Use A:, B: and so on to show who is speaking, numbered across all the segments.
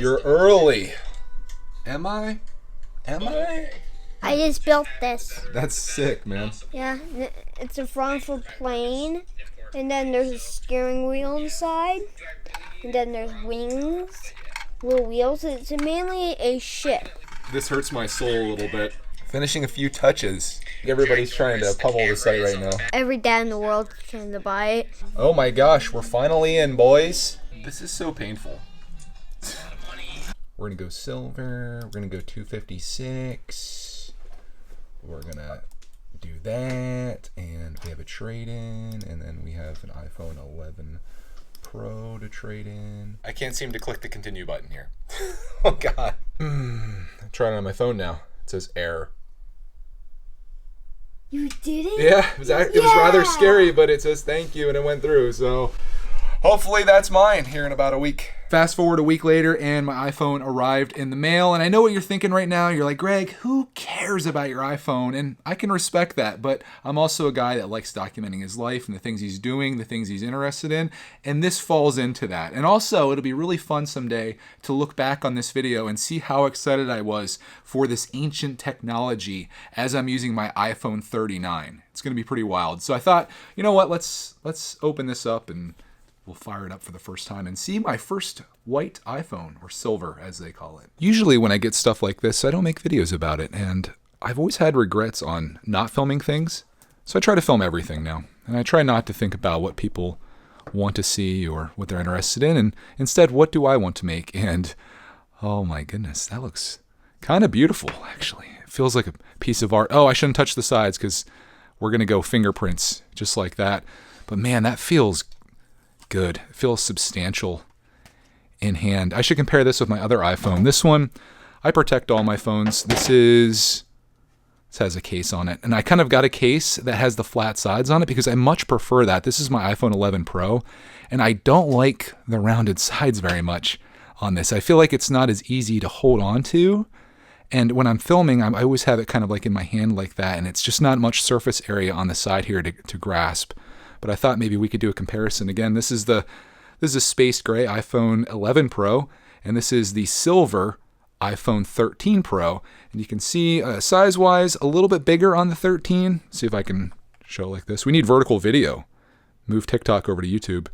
A: You're early. Am I? Am I?
B: I just built this.
A: That's sick, man.
B: Yeah, it's a front of a plane, and then there's a steering wheel inside, and then there's wings, little wheels. It's mainly a ship.
A: This hurts my soul a little bit. Finishing a few touches. Everybody's trying to pummel the site right now.
B: Every dad in the world is trying to buy it.
A: Oh my gosh, we're finally in, boys. This is so painful. We're gonna go silver. We're gonna go 256. We're gonna do that, and we have a trade-in, and then we have an iPhone 11 Pro to trade in. I can't seem to click the continue button here. Oh God. I'm trying it on my phone now. It says error.
B: You did it?
A: Yeah, it was rather scary, but it says thank you, and it went through. So hopefully that's mine here in about a week. Fast forward a week later, and my iPhone arrived in the mail. And I know what you're thinking right now. You're like, Greg, who cares about your iPhone? And I can respect that, but I'm also a guy that likes documenting his life and the things he's doing, the things he's interested in. And this falls into that. And also, it'll be really fun someday to look back on this video and see how excited I was for this ancient technology as I'm using my iPhone 39. It's going to be pretty wild. So I thought, you know what? Let's open this up and we'll fire it up for the first time and see my first white iPhone, or silver as they call it. Usually when I get stuff like this, I don't make videos about it, and I've always had regrets on not filming things, so I try to film everything now. And I try not to think about what people want to see or what they're interested in, and instead, what do I want to make? And oh my goodness, that looks kind of beautiful, actually. It feels like a piece of art. Oh, I shouldn't touch the sides because we're going to go fingerprints just like that. But man, that feels good. It feels substantial in hand. I should compare this with my other iPhone. This one, I protect all my phones. This has a case on it. And I kind of got a case that has the flat sides on it because I much prefer that. This is my iPhone 11 Pro, and I don't like the rounded sides very much on this. I feel like it's not as easy to hold on to. And when I'm filming, I always have it kind of like in my hand like that, and it's just not much surface area on the side here to grasp. But I thought maybe we could do a comparison. Again, this is a space gray iPhone 11 Pro, and this is the silver iPhone 13 Pro. And you can see size-wise a little bit bigger on the 13. See if I can show like this. We need vertical video. Move TikTok over to YouTube.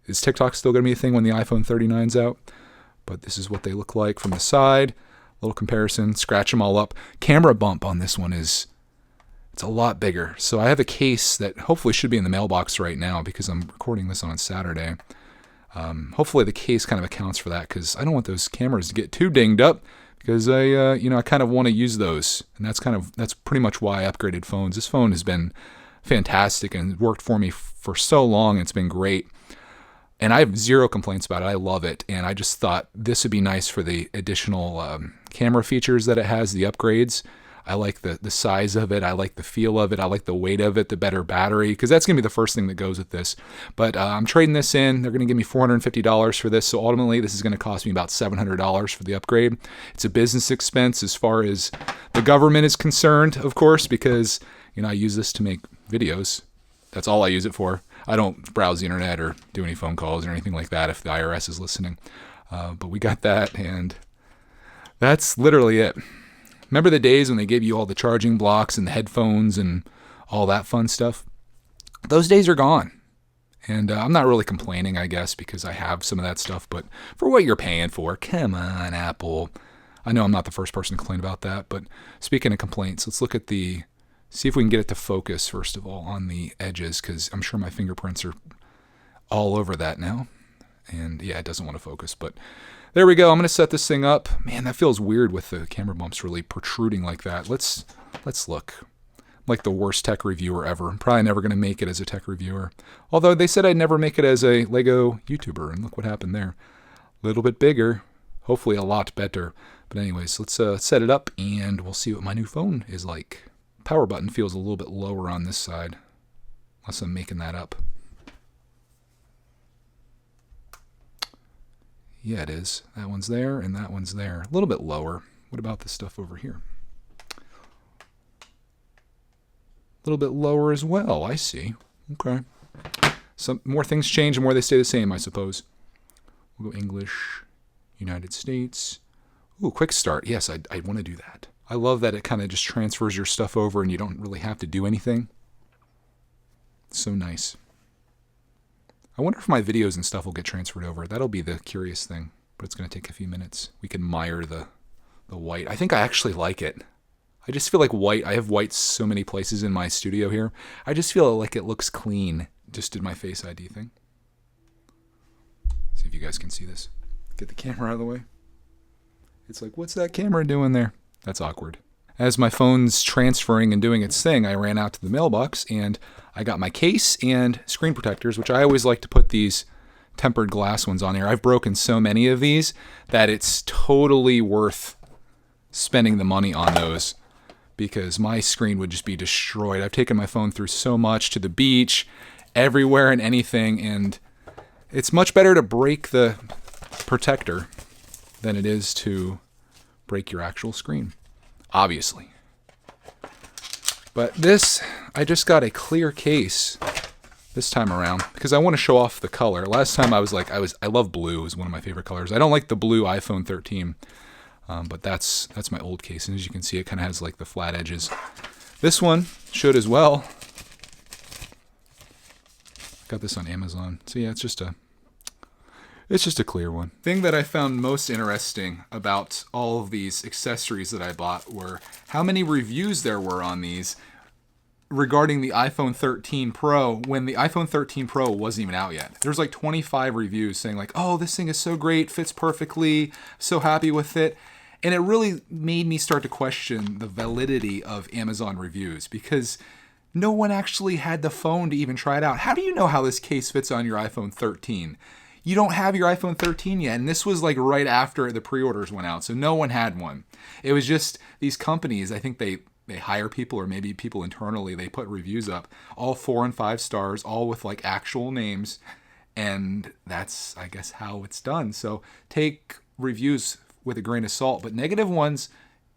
A: Is TikTok still going to be a thing when the iPhone 39's out? But this is what they look like from the side. A little comparison. Scratch them all up. Camera bump on this one it's a lot bigger. So I have a case that hopefully should be in the mailbox right now because I'm recording this on Saturday. Hopefully the case kind of accounts for that because I don't want those cameras to get too dinged up because I kind of want to use those. And that's pretty much why I upgraded phones. This phone has been fantastic and worked for me for so long. It's been great. And I have zero complaints about it. I love it. And I just thought this would be nice for the additional camera features that it has, the upgrades. I like the size of it. I like the feel of it. I like the weight of it, the better battery, because that's going to be the first thing that goes with this. But I'm trading this in. They're going to give me $450 for this. So ultimately, this is going to cost me about $700 for the upgrade. It's a business expense as far as the government is concerned, of course, because I use this to make videos. That's all I use it for. I don't browse the internet or do any phone calls or anything like that if the IRS is listening. But we got that, and that's literally it. Remember the days when they gave you all the charging blocks and the headphones and all that fun stuff? Those days are gone. And I'm not really complaining, I guess, because I have some of that stuff. But for what you're paying for, come on, Apple. I know I'm not the first person to complain about that. But speaking of complaints, let's look at see if we can get it to focus, first of all, on the edges, because I'm sure my fingerprints are all over that now. And yeah, it doesn't want to focus, but there we go. I'm going to set this thing up. Man, that feels weird with the camera bumps really protruding like that. Let's look. I'm like the worst tech reviewer ever. I'm probably never going to make it as a tech reviewer. Although they said I'd never make it as a Lego YouTuber, and look what happened there. A little bit bigger, hopefully a lot better. But anyways, let's set it up, and we'll see what my new phone is like. Power button feels a little bit lower on this side, unless I'm making that up. Yeah, it is. That one's there, and that one's there. A little bit lower. What about this stuff over here? A little bit lower as well. I see. Okay. Some more things change, the more they stay the same, I suppose. We'll go English, United States. Ooh, quick start. Yes, I want to do that. I love that it kind of just transfers your stuff over and you don't really have to do anything. So nice. I wonder if my videos and stuff will get transferred over. That'll be the curious thing, but it's going to take a few minutes. We can mire the white. I think I actually like it. I just feel like white. I have white so many places in my studio here. I just feel like it looks clean. Just did my Face ID thing. See if you guys can see this. Get the camera out of the way. It's like, what's that camera doing there? That's awkward. As my phone's transferring and doing its thing, I ran out to the mailbox and I got my case and screen protectors, which I always like to put these tempered glass ones on here. I've broken so many of these that it's totally worth spending the money on those because my screen would just be destroyed. I've taken my phone through so much, to the beach, everywhere and anything, and it's much better to break the protector than it is to break your actual screen, obviously. But this, I just got a clear case this time around because I want to show off the color. Last time I love blue, is one of my favorite colors. I don't like the blue iPhone 13, but that's my old case, and as you can see, it kind of has like the flat edges. This one should as well. Got this on Amazon. So yeah, it's just a clear one. Thing that I found most interesting about all of these accessories that I bought were how many reviews there were on these regarding the iPhone 13 Pro when the iPhone 13 Pro wasn't even out yet. There's like 25 reviews saying like, oh, this thing is so great, fits perfectly, so happy with it. And it really made me start to question the validity of Amazon reviews because no one actually had the phone to even try it out. How do you know how this case fits on your iPhone 13? You don't have your iPhone 13 yet, and this was like right after the pre-orders went out, so no one had one. It was just these companies, I think they hire people, or maybe people internally, they put reviews up, all 4 and 5 stars, all with like actual names, and that's, I guess, how it's done. So take reviews with a grain of salt, but negative ones,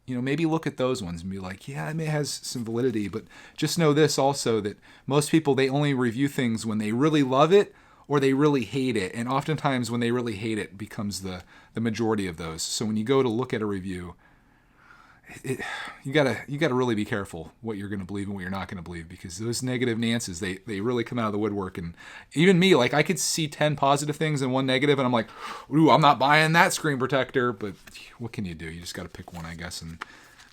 A: maybe look at those ones and be like, yeah, it has some validity, but just know this also, that most people, they only review things when they really love it or they really hate it. And oftentimes when they really hate it becomes the majority of those. So when you go to look at a review, you gotta really be careful what you're going to believe and what you're not going to believe, because those negative Nances, they really come out of the woodwork. And even me, like I could see 10 positive things and 1 negative, and I'm like, ooh, I'm not buying that screen protector. But what can you do? You just got to pick one, I guess. And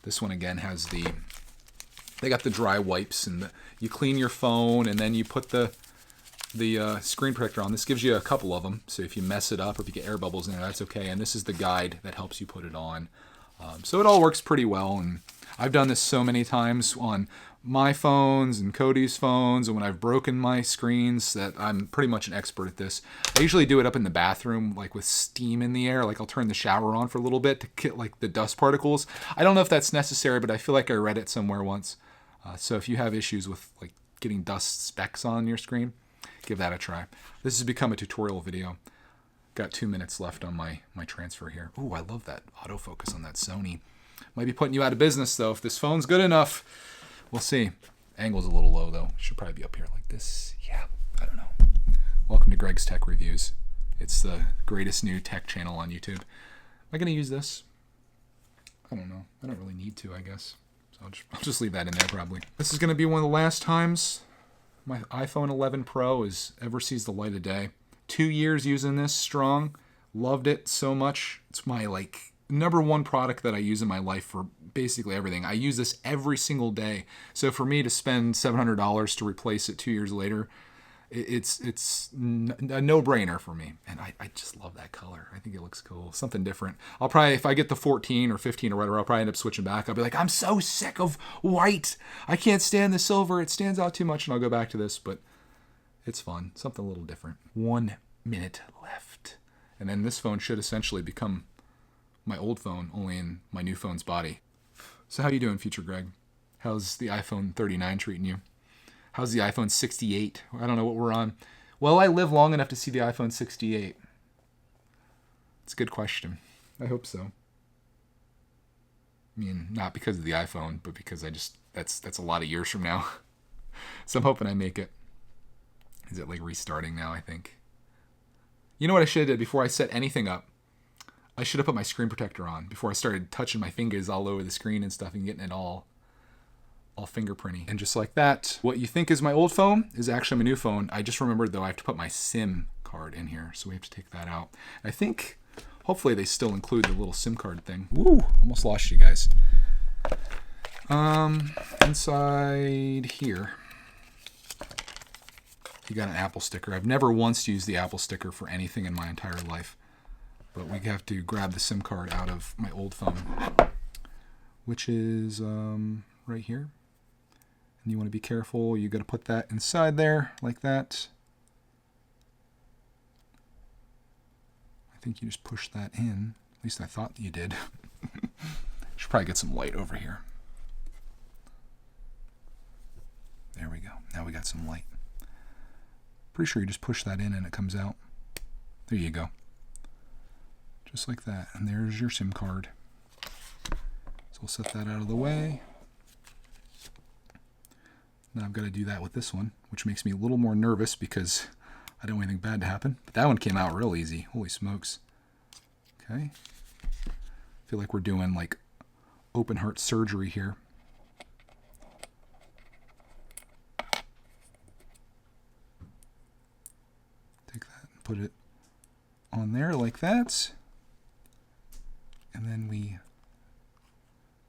A: this one again has they got the dry wipes, and you clean your phone, and then you put the screen protector on. This gives you a couple of them, so if you mess it up or if you get air bubbles in there, that's okay. And this is the guide that helps you put it on. So it all works pretty well, and I've done this so many times on my phones and Cody's phones, and when I've broken my screens, that I'm pretty much an expert at this. I usually do it up in the bathroom, like with steam in the air. Like I'll turn the shower on for a little bit to get like the dust particles. I don't know if that's necessary, but I feel like I read it somewhere once. So if you have issues with like getting dust specks on your screen, give that a try. This has become a tutorial video. Got 2 minutes left on my transfer here. Ooh, I love that autofocus on that Sony. Might be putting you out of business, though, if this phone's good enough. We'll see. Angle's a little low, though. Should probably be up here like this. Yeah, I don't know. Welcome to Greg's Tech Reviews. It's the greatest new tech channel on YouTube. Am I going to use this? I don't know. I don't really need to, I guess. So I'll just leave that in there, probably. This is going to be one of the last times my iPhone 11 Pro ever sees the light of day. 2 years using this strong. Loved it so much. It's my number one product that I use in my life for basically everything. I use this every single day. So for me to spend $700 to replace it 2 years later, it's a no-brainer for me. And I just love that color. I think it looks cool. Something different. I'll probably, if I get the 14 or 15 or whatever, I'll probably end up switching back. I'll be like, I'm so sick of white. I can't stand the silver. It stands out too much, and I'll go back to this. But it's fun. Something a little different. 1 minute left. And then this phone should essentially become my old phone, only in my new phone's body. So how you doing, future Greg? How's the iPhone 39 treating you? How's the iPhone 68? I don't know what we're on. Will I live long enough to see the iPhone 68? It's a good question. I hope so. I mean, not because of the iPhone, but because that's a lot of years from now. So I'm hoping I make it. Is it like restarting now, I think? You know what I should have did before I set anything up? I should have put my screen protector on before I started touching my fingers all over the screen and stuff and getting it all fingerprinty. And just like that, what you think is my old phone is actually my new phone. I just remembered though I have to put my SIM card in here, so we have to take that out. I think hopefully they still include the little SIM card thing. Woo! Almost lost you guys. Inside here, you got an Apple sticker. I've never once used the Apple sticker for anything in my entire life, but we have to grab the SIM card out of my old phone, which is right here. And you want to be careful. You got to put that inside there like that. I think you just push that in. At least I thought you did. Should probably get some light over here. There we go. Now we got some light. Pretty sure you just push that in and it comes out. There you go. Just like that. And there's your SIM card. So we'll set that out of the way. Now I've got to do that with this one, which makes me a little more nervous because I don't want anything bad to happen. But that one came out real easy. Holy smokes. Okay. I feel like we're doing like open heart surgery here. Take that and put it on there like that. And then we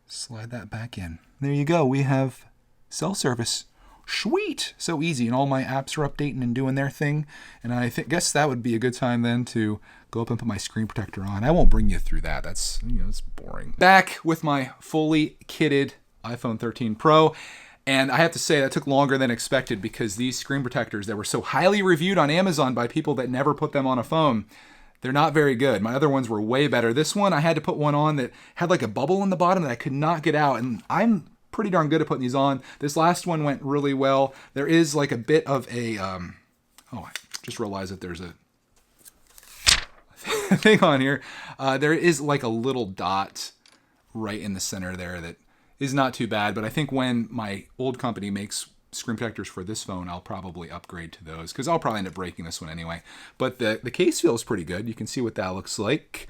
A: slide that back in. There you go. We have cell service. Sweet! So easy, and all my apps are updating and doing their thing. And I guess that would be a good time then to go up and put my screen protector on. I won't bring you through that. That's, it's boring. Back with my fully kitted iPhone 13 Pro. And I have to say that took longer than expected because these screen protectors that were so highly reviewed on Amazon by people that never put them on a phone, they're not very good. My other ones were way better. This one, I had to put one on that had like a bubble in the bottom that I could not get out. And I'm pretty darn good at putting these on. This last one went really well. There is like a bit of a, I just realized that there's a thing on here. There is like a little dot right in the center there that is not too bad, but I think when my old company makes screen protectors for this phone, I'll probably upgrade to those because I'll probably end up breaking this one anyway. But the case feels pretty good. You can see what that looks like.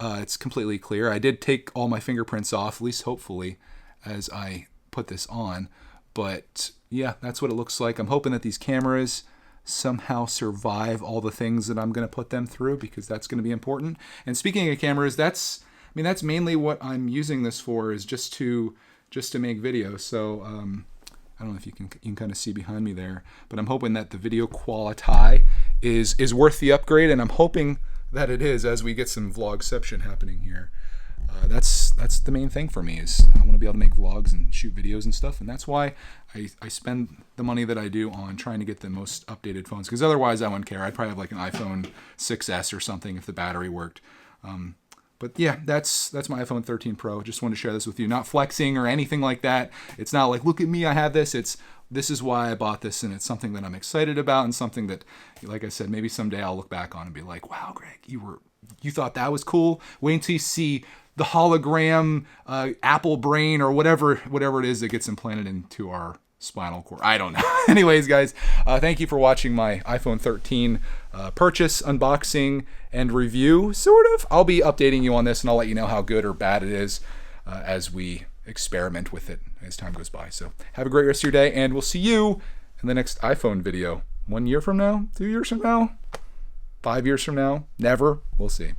A: It's completely clear. I did take all my fingerprints off, at least hopefully, as I put this on. But yeah, that's what it looks like. I'm hoping that these cameras somehow survive all the things that I'm going to put them through because that's going to be important. And speaking of cameras, that's mainly what I'm using this for, is just to make videos. So I don't know if you can kind of see behind me there, but I'm hoping that the video quality is worth the upgrade, and I'm hoping that it is as we get some vlogception happening here. That's the main thing for me, is I want to be able to make vlogs and shoot videos and stuff, and that's why I spend the money that I do on trying to get the most updated phones, because otherwise I wouldn't care. I'd probably have like an iPhone 6S or something if the battery worked. But yeah, that's my iPhone 13 Pro. Just wanted to share this with you. Not flexing or anything like that. It's not like, look at me, I have this. This is why I bought this, and it's something that I'm excited about, and something that, like I said, maybe someday I'll look back on and be like, wow, Greg, you thought that was cool? Wait until you see the hologram Apple brain or whatever it is that gets implanted into our spinal cord. I don't know. Anyways, guys, thank you for watching my iPhone 13 purchase, unboxing, and review, sort of. I'll be updating you on this, and I'll let you know how good or bad it is as we experiment with it as time goes by. So have a great rest of your day, and we'll see you in the next iPhone video. 1 year from now? 2 years from now? 5 years from now? Never? We'll see.